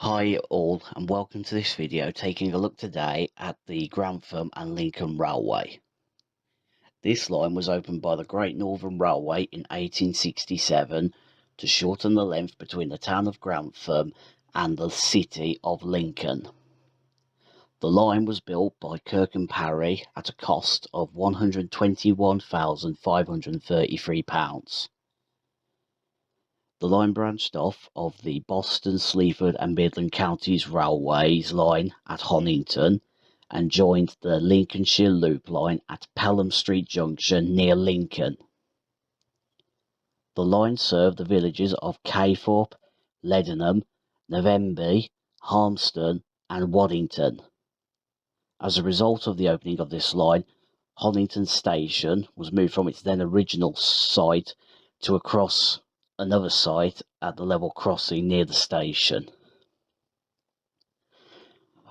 Hi all and welcome to this video taking a look today at the Grantham and Lincoln Railway. This line was opened by the Great Northern Railway in 1867 to shorten the length between the town of Grantham and the city of Lincoln. The line was built by Kirk and Parry at a cost of £121,533. The line branched off of the Boston, Sleaford and Midland Counties Railways line at Honington and joined the Lincolnshire Loop line at Pelham Street Junction near Lincoln. The line served the villages of Caythorpe, Leadenham, Navenby, Harmston and Waddington. As a result of the opening of this line, Honington Station was moved from its then original site to across another site at the level crossing near the station.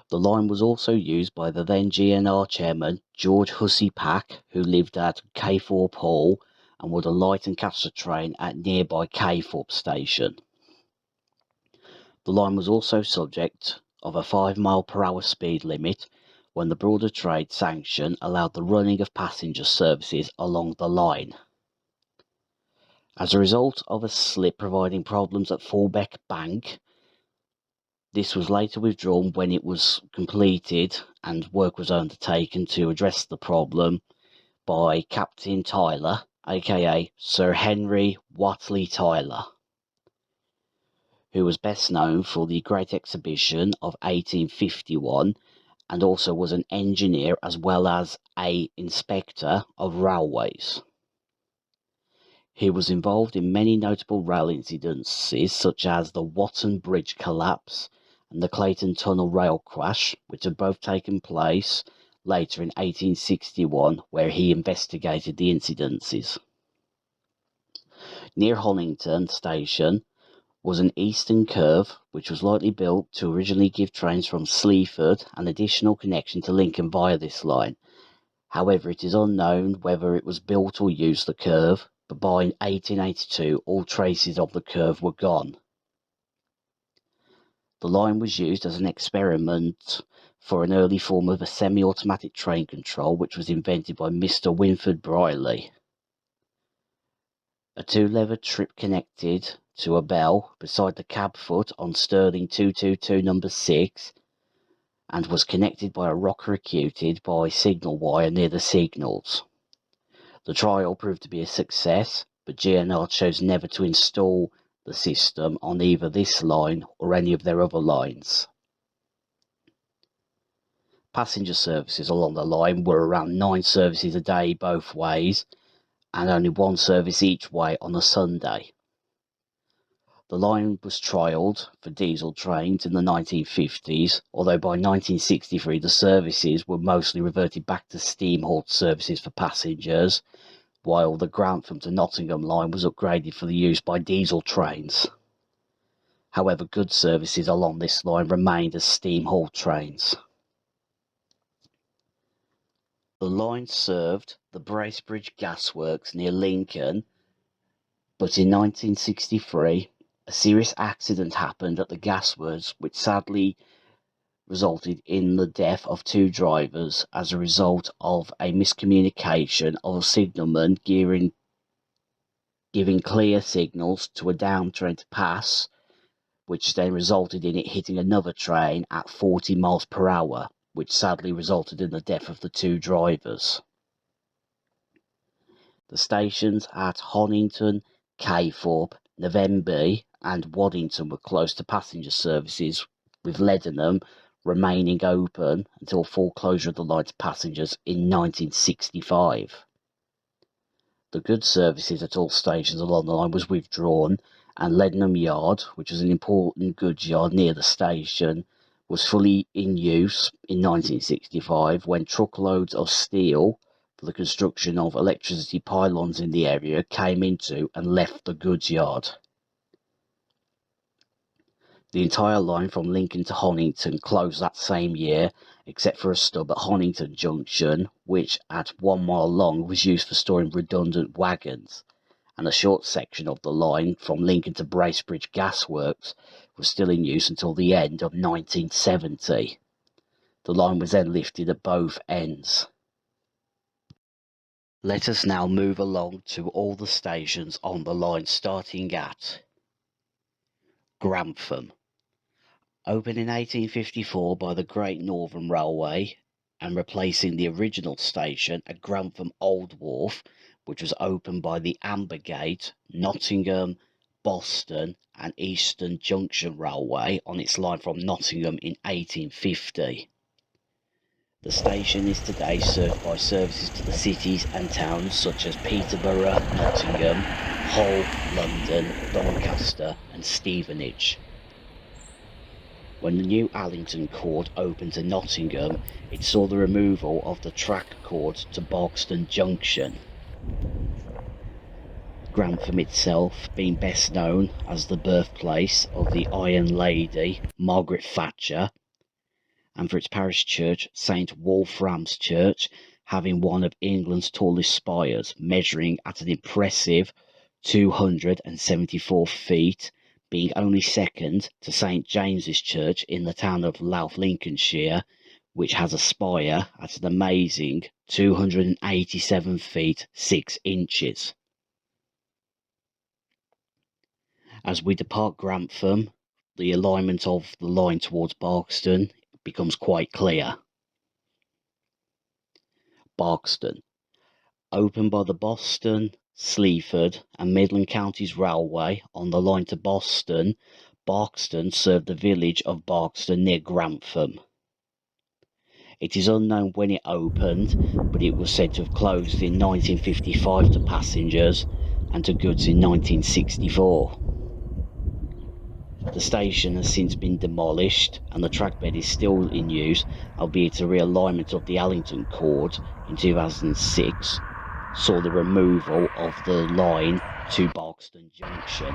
The line was also used by the then GNR chairman George Hussey Pack, who lived at Caythorpe Hall and would alight and catch the train at nearby Caythorpe station. The line was also subject of a 5-mile-per-hour speed limit when the Broader Trade Sanction allowed the running of passenger services along the line. As a result of a slip providing problems at Fulbeck Bank, this was later withdrawn when it was completed and work was undertaken to address the problem by Captain Tyler, aka Sir Henry Whatley Tyler, who was best known for the Great Exhibition of 1851 and also was an engineer as well as an inspector of railways. He was involved in many notable rail incidences such as the Watton Bridge collapse and the Clayton Tunnel rail crash, which had both taken place later in 1861, where he investigated the incidences. Near Honington Station was an eastern curve, which was likely built to originally give trains from Sleaford an additional connection to Lincoln via this line. However, it is unknown whether it was built or used the curve, but by 1882 all traces of the curve were gone. The line was used as an experiment for an early form of a semi-automatic train control which was invented by Mr. Winford Briley. A 2-lever trip connected to a bell beside the cab foot on Stirling 222 number 6 and was connected by a rocker acuted by signal wire near the signals. The trial proved to be a success, but GNR chose never to install the system on either this line or any of their other lines. Passenger services along the line were around 9 services a day both ways, and only 1 service each way on a Sunday. The line was trialled for diesel trains in the 1950s, although by 1963 the services were mostly reverted back to steam hauled services for passengers, while the Grantham to Nottingham line was upgraded for the use by diesel trains. However, goods services along this line remained as steam-hauled trains. The line served the Bracebridge Gasworks near Lincoln, but in 1963 a serious accident happened at the gasworks which sadly resulted in the death of 2 drivers as a result of a miscommunication of a signalman giving clear signals to a down train to pass, which then resulted in it hitting another train at 40 miles per hour, which sadly resulted in the death of the 2 drivers. The stations at Honington, Caythorpe, Navenby and Waddington were closed to passenger services, with Leadenham remaining open until full closure of the line to passengers in 1965. The goods services at all stations along the line was withdrawn, and Leadenham Yard, which was an important goods yard near the station, was fully in use in 1965 when truckloads of steel for the construction of electricity pylons in the area came into and left the goods yard. The entire line from Lincoln to Honington closed that same year, except for a stub at Honington Junction, which at 1 mile long was used for storing redundant wagons, and a short section of the line from Lincoln to Bracebridge Gasworks was still in use until the end of 1970. The line was then lifted at both ends. Let us now move along to all the stations on the line, starting at Grantham. Opened in 1854 by the Great Northern Railway and replacing the original station at Grantham Old Wharf, which was opened by the Ambergate, Nottingham, Boston and Eastern Junction Railway on its line from Nottingham in 1850. The station is today served by services to the cities and towns such as Peterborough, Nottingham, Hull, London, Doncaster and Stevenage. When the new Allington cord opened to Nottingham, it saw the removal of the track cord to Barkston Junction. Grantham itself being best known as the birthplace of the Iron Lady, Margaret Thatcher, and for its parish church, St Wolfram's Church, having one of England's tallest spires, measuring at an impressive 274 feet, being only second to St James's Church in the town of Louth, Lincolnshire, which has a spire at an amazing 287 feet 6 inches. As we depart Grantham, the alignment of the line towards Barkston becomes quite clear. Barkston. Opened by the Boston, Sleaford and Midland Counties Railway on the line to Boston, Barkston served the village of Barkston near Grantham. It is unknown when it opened, but it was said to have closed in 1955 to passengers and to goods in 1964. The station has since been demolished and the trackbed is still in use, albeit a realignment of the Allington cord in 2006 saw the removal of the line to Barkston Junction.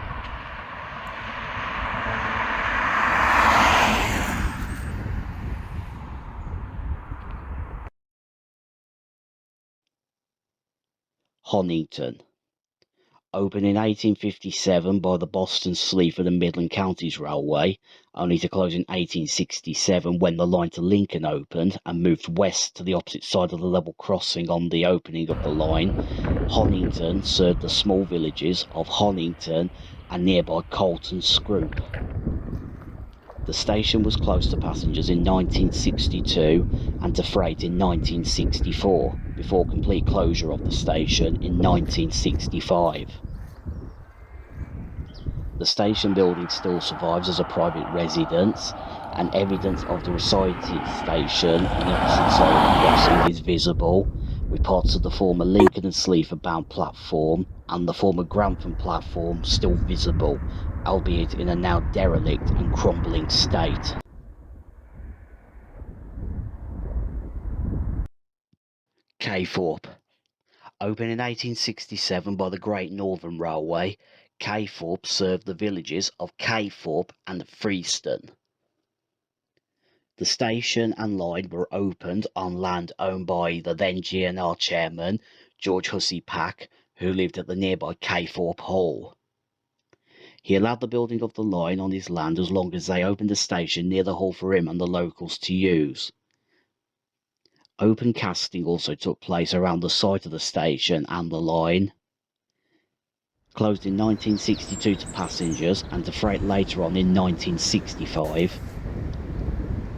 Honington. Opened in 1857 by the Boston, Sleaford and Midland Counties Railway, only to close in 1867 when the line to Lincoln opened and moved west to the opposite side of the level crossing on the opening of the line. Honington served the small villages of Honington and nearby Colton Scroop. The station was closed to passengers in 1962 and to freight in 1964, before complete closure of the station in 1965. The station building still survives as a private residence, and evidence of the recited station on the opposite side of the crossing is visible, with parts of the former Lincoln and Sleaford bound platform and the former Grantham platform still visible, albeit in a now derelict and crumbling state. Caythorpe. Opened in 1867 by the Great Northern Railway, Caythorpe served the villages of Caythorpe and Freeston. The station and line were opened on land owned by the then GNR chairman, George Hussey Pack, who lived at the nearby Caythorpe Hall. He allowed the building of the line on his land as long as they opened a station near the hall for him and the locals to use. Open casting also took place around the site of the station and the line. Closed in 1962 to passengers and to freight later on in 1965.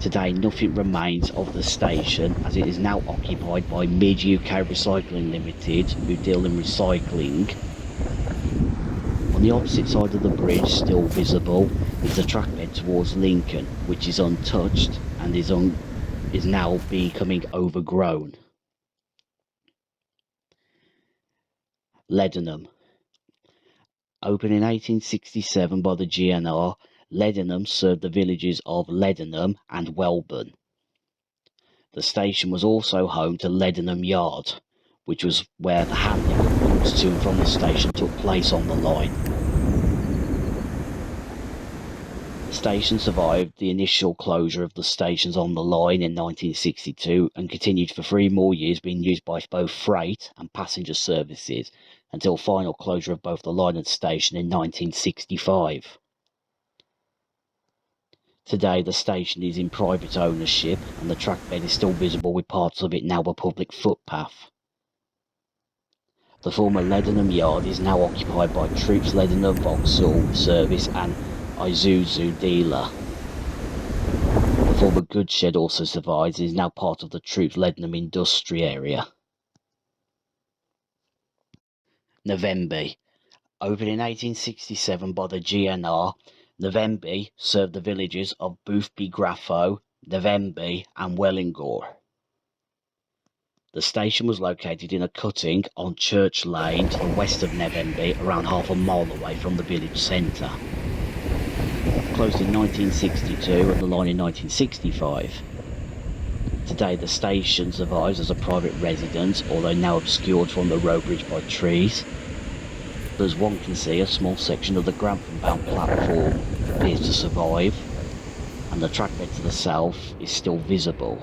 Today nothing remains of the station as it is now occupied by Mid UK Recycling Limited, who deal in recycling. On the opposite side of the bridge, still visible, is the trackbed towards Lincoln, which is untouched and is now becoming overgrown. Leadenham. Opened in 1867 by the GNR, Leadenham served the villages of Leadenham and Welburn. The station was also home to Leadenham Yard, which was where the handling of goods to and from the station took place on the line. The station survived the initial closure of the stations on the line in 1962 and continued for 3 more years being used by both freight and passenger services, until final closure of both the line and station in 1965. Today the station is in private ownership and the trackbed is still visible with parts of it now a public footpath. The former Leadenham Yard is now occupied by Troops Leadenham Vauxhall Service and Isuzu dealer. The former goods shed also survives and is now part of the Troops Leadenham industry area. Navenby. Opened in 1867 by the GNR, Navenby served the villages of Boothby Graffoe, Navenby and Wellinghore. The station was located in a cutting on Church Lane to the west of Navenby, around half a mile away from the village centre. Closed in 1962 and the line in 1965. Today the station survives as a private residence, although now obscured from the road bridge by trees. But as one can see, a small section of the Grantham-bound platform appears to survive, and the trackbed to the south is still visible,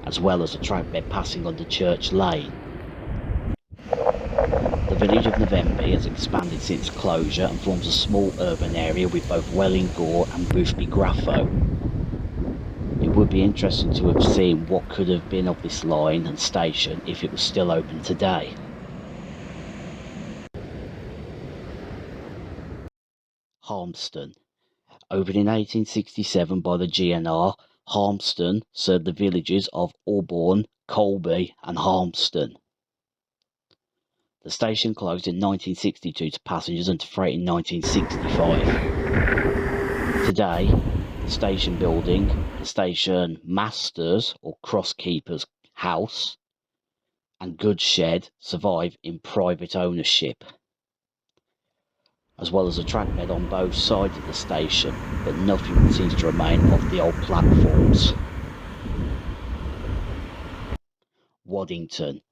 as well as a trackbed passing under Church Lane. The village of Navenby has expanded since closure and forms a small urban area with both Wellinghore and Boothby Graffoe. It would be interesting to have seen what could have been of this line and station if it was still open today. Harmston. Opened in 1867 by the GNR, Harmston served the villages of Auburn, Colby and Harmston. The station closed in 1962 to passengers and to freight in 1965. Today, the station building, the station master's or crosskeeper's house and goods shed survive in private ownership, as well as a trackbed on both sides of the station, but nothing seems to remain of the old platforms. Waddington.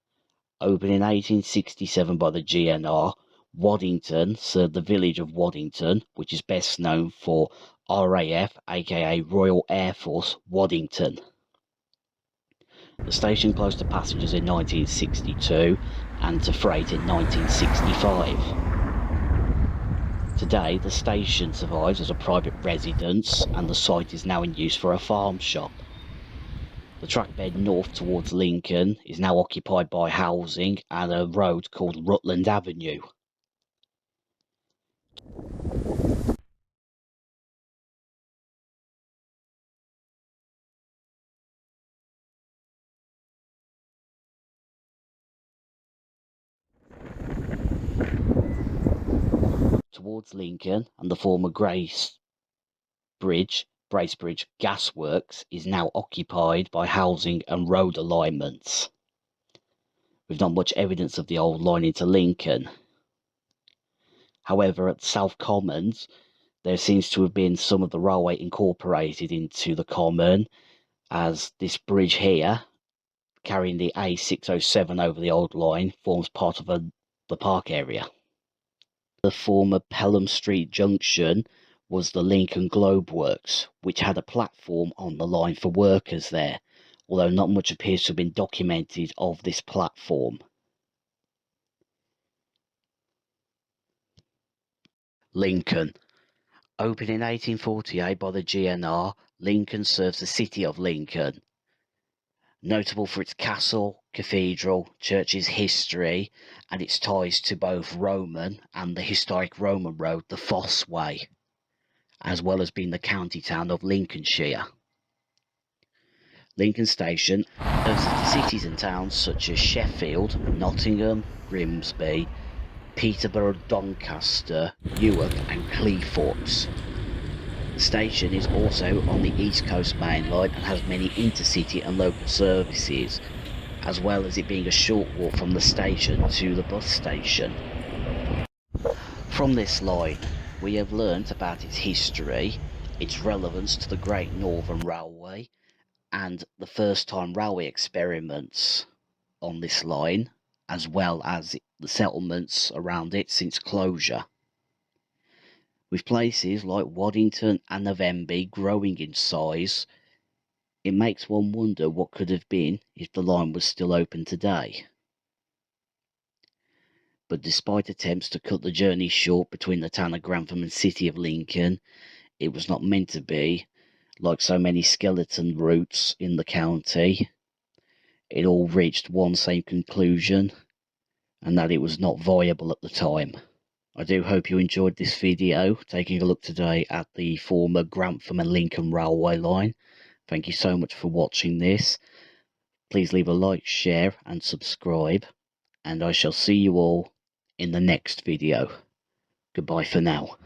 Opened in 1867 by the GNR, Waddington served the village of Waddington, which is best known for RAF, aka Royal Air Force, Waddington. The station closed to passengers in 1962 and to freight in 1965. Today, the station survives as a private residence and the site is now in use for a farm shop. The trackbed north towards Lincoln is now occupied by housing and a road called Rutland Avenue. Towards Lincoln and the former Bracebridge Gasworks is now occupied by housing and road alignments, with not much evidence of the old line into Lincoln. However, at South Commons, there seems to have been some of the railway incorporated into the common, as this bridge here, carrying the A607 over the old line, forms part of the park area. The former Pelham Street Junction was the Lincoln Globe Works, which had a platform on the line for workers there, although not much appears to have been documented of this platform. Lincoln. Opened in 1848 by the GNR, Lincoln serves the city of Lincoln. Notable for its castle, cathedral, church's history, and its ties to both Roman and the historic Roman road, the Fosse Way, as well as being the county town of Lincolnshire. Lincoln Station serves cities and towns such as Sheffield, Nottingham, Grimsby, Peterborough, Doncaster, Newark and Cleethorpes. The station is also on the East Coast Main Line and has many intercity and local services, as well as it being a short walk from the station to the bus station. From this line, we have learnt about its history, its relevance to the Great Northern Railway, and the first-time railway experiments on this line, as well as the settlements around it since closure. With places like Waddington and Navenby growing in size, it makes one wonder what could have been if the line was still open today. but despite attempts to cut the journey short between the town of Grantham and city of Lincoln, it was not meant to be. Like so many skeleton routes in the county, it all reached one same conclusion, and that it was not viable at the time. I do hope you enjoyed this video, taking a look today at the former Grantham and Lincoln Railway line. Thank you so much for watching this. Please leave a like, share and subscribe, and I shall see you all in the next video. Goodbye for now.